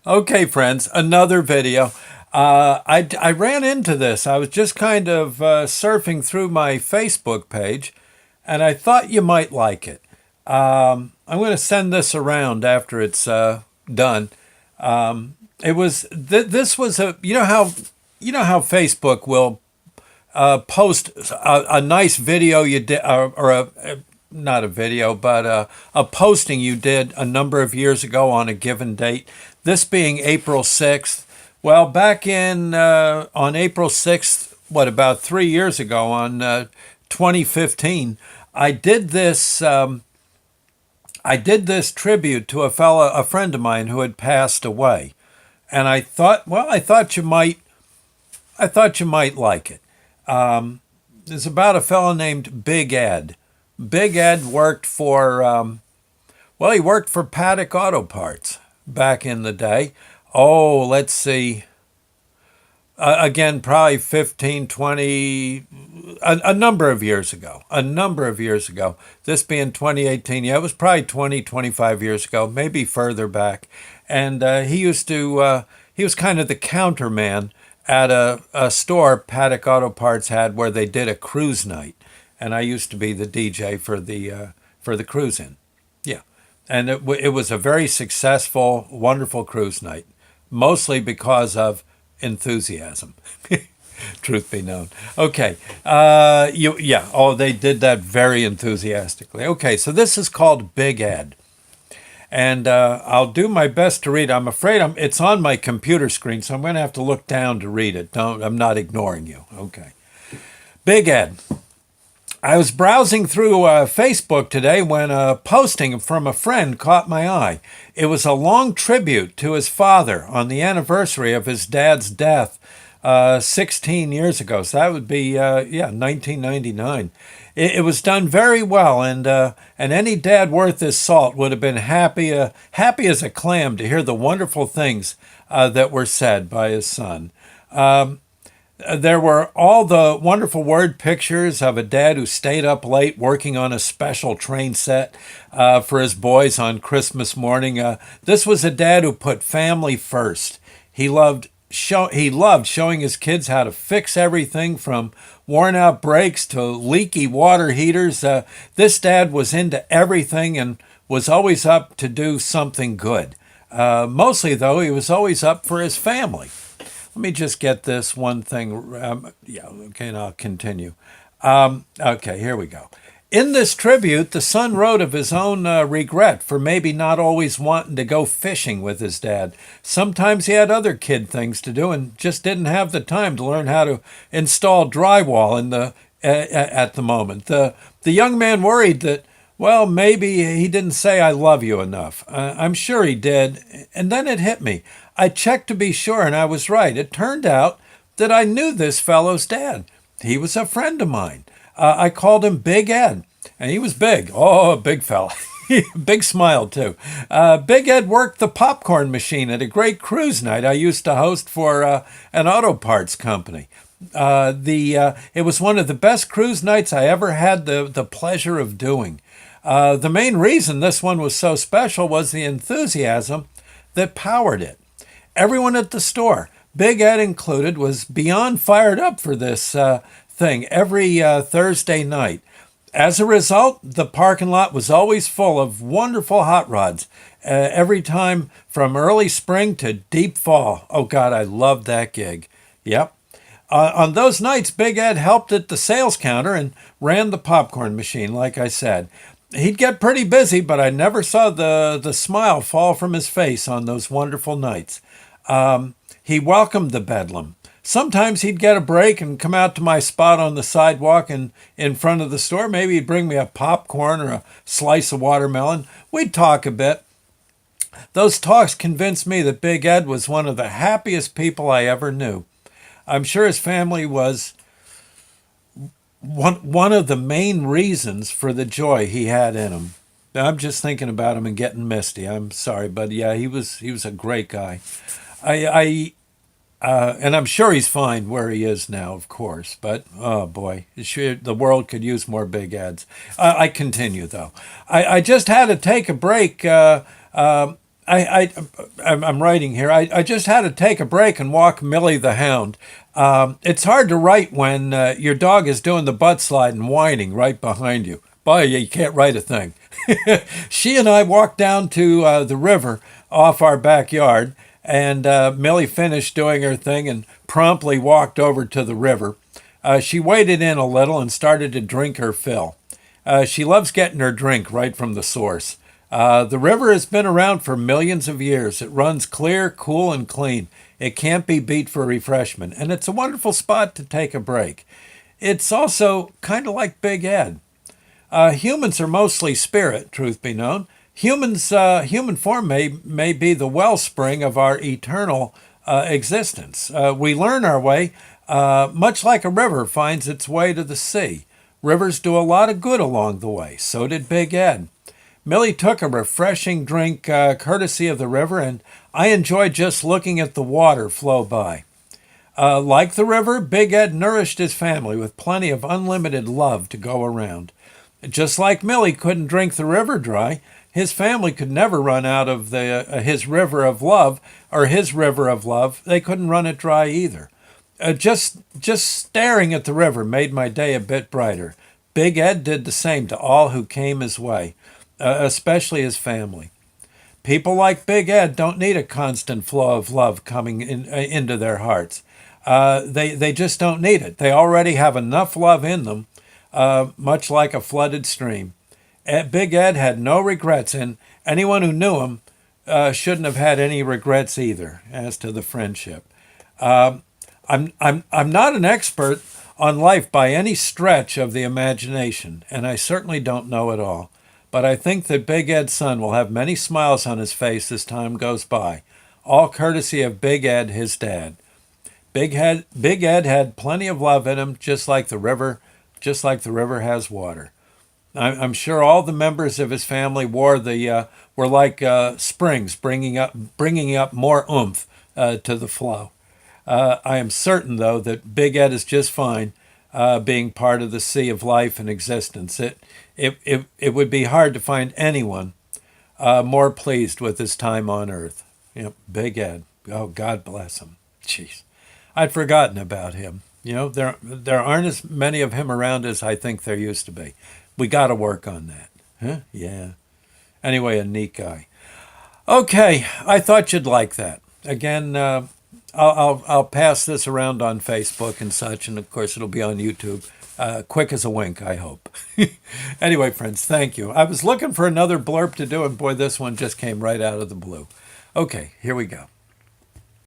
Okay, friends, another video. I ran into this. I was just kind of surfing through my Facebook page, and I thought you might like it. I'm going to send this around after it's done. This was a you know how Facebook will post a nice video you did, or not a video, but a posting you did a number of years ago on a given date. This being April 6th. Well, back in on April 6th, what, about 3 years ago, on 2015, I did this. I did this tribute to a friend of mine who had passed away, and I thought, well, I thought you might like it. It's about a fellow named Big Ed. Big Ed worked for, well, he worked for Paddock Auto Parts back in the day. Oh, let's see. Again, probably 15, 20, a number of years ago. A number of years ago. This being 2018. Yeah, it was probably 20, 25 years ago, maybe further back. And he was kind of the counterman at a store Paddock Auto Parts had, where they did a cruise night. And I used to be the DJ for the cruise in. Yeah. And it was a very successful, wonderful cruise night, mostly because of enthusiasm. Truth be known. Okay. Yeah. Oh, they did that very enthusiastically. Okay. So this is called Big Ed. And I'll do my best to read. I'm afraid it's on my computer screen, so I'm going to have to look down to read it. I'm not ignoring you. Okay. Big Ed. I was browsing through Facebook today when a posting from a friend caught my eye. It was a long tribute to his father on the anniversary of his dad's death 16 years ago. So that would be, 1999. It was done very well, and any dad worth his salt would have been happy as a clam to hear the wonderful things that were said by his son. There were all the wonderful word pictures of a dad who stayed up late working on a special train set for his boys on Christmas morning. This was a dad who put family first. He loved showing his kids how to fix everything from worn out brakes to leaky water heaters. This dad was into everything and was always up to do something good. Mostly, though, he was always up for his family. Let me just get this one thing. Okay, and I'll continue. Okay, here we go. In this tribute, the son wrote of his own regret for maybe not always wanting to go fishing with his dad. Sometimes he had other kid things to do and just didn't have the time to learn how to install drywall at the moment. The young man worried that, well, maybe he didn't say I love you enough. I'm sure he did. And then it hit me. I checked to be sure, and I was right. It turned out that I knew this fellow's dad. He was a friend of mine. I called him Big Ed, and he was big. Oh, a big fella. Big smile, too. Big Ed worked the popcorn machine at a great cruise night I used to host for an auto parts company. It was one of the best cruise nights I ever had the pleasure of doing. The main reason this one was so special was the enthusiasm that powered it. Everyone at the store, Big Ed included, was beyond fired up for this thing every Thursday night. As a result, the parking lot was always full of wonderful hot rods, every time from early spring to deep fall. Oh, God, I loved that gig. Yep. On those nights, Big Ed helped at the sales counter and ran the popcorn machine, like I said. He'd get pretty busy, but I never saw the smile fall from his face on those wonderful nights. He welcomed the bedlam. Sometimes he'd get a break and come out to my spot on the sidewalk and in front of the store. Maybe he'd bring me a popcorn or a slice of watermelon. We'd talk a bit. Those talks convinced me that Big Ed was one of the happiest people I ever knew. I'm sure his family was one of the main reasons for the joy he had in him. I'm just thinking about him and getting misty. I'm sorry, but yeah, he was a great guy. And I'm sure he's fine where he is now, of course. But oh boy, the world could use more Big Eds. I continue though. I just had to take a break I'm writing here. I just had to take a break and walk Millie the hound. It's hard to write when your dog is doing the butt slide and whining right behind you. Boy, you can't write a thing. She and I walked down to the river off our backyard, and Millie finished doing her thing and promptly walked over to the river. She waded in a little and started to drink her fill. She loves getting her drink right from the source. The river has been around for millions of years. It runs clear, cool, and clean. It can't be beat for refreshment, and it's a wonderful spot to take a break. It's also kind of like Big Ed. Humans are mostly spirit, truth be known. Human form may be the wellspring of our eternal existence. We learn our way, much like a river finds its way to the sea. Rivers do a lot of good along the way. So did Big Ed. Millie took a refreshing drink courtesy of the river, and I enjoyed just looking at the water flow by. Like the river, Big Ed nourished his family with plenty of unlimited love to go around. Just like Millie couldn't drink the river dry, his family could never run out of his river of love, or his river of love. They couldn't run it dry either. Just staring at the river made my day a bit brighter. Big Ed did the same to all who came his way, especially his family. People like Big Ed don't need a constant flow of love coming into their hearts. They just don't need it. They already have enough love in them, much like a flooded stream. Big Ed had no regrets, and anyone who knew him shouldn't have had any regrets either as to the friendship. I'm not an expert on life by any stretch of the imagination, and I certainly don't know it all. But I think that Big Ed's son will have many smiles on his face as time goes by, all courtesy of Big Ed, his dad. Big Ed had plenty of love in him, just like the river has water. I'm sure all the members of his family were like springs, bringing up more oomph to the flow. I am certain, though, that Big Ed is just fine being part of the sea of life and existence. It would be hard to find anyone more pleased with his time on Earth. Big Ed. Oh, God bless him. Jeez, I'd forgotten about him. There aren't as many of him around as I think there used to be. We got to work on that. Huh? Yeah. Anyway, a neat guy. Okay, I thought you'd like that. Again, I'll pass this around on Facebook and such, and of course it'll be on YouTube. Quick as a wink, I hope. Anyway, friends, thank you. I was looking for another blurb to do, and boy, this one just came right out of the blue. Okay, here we go.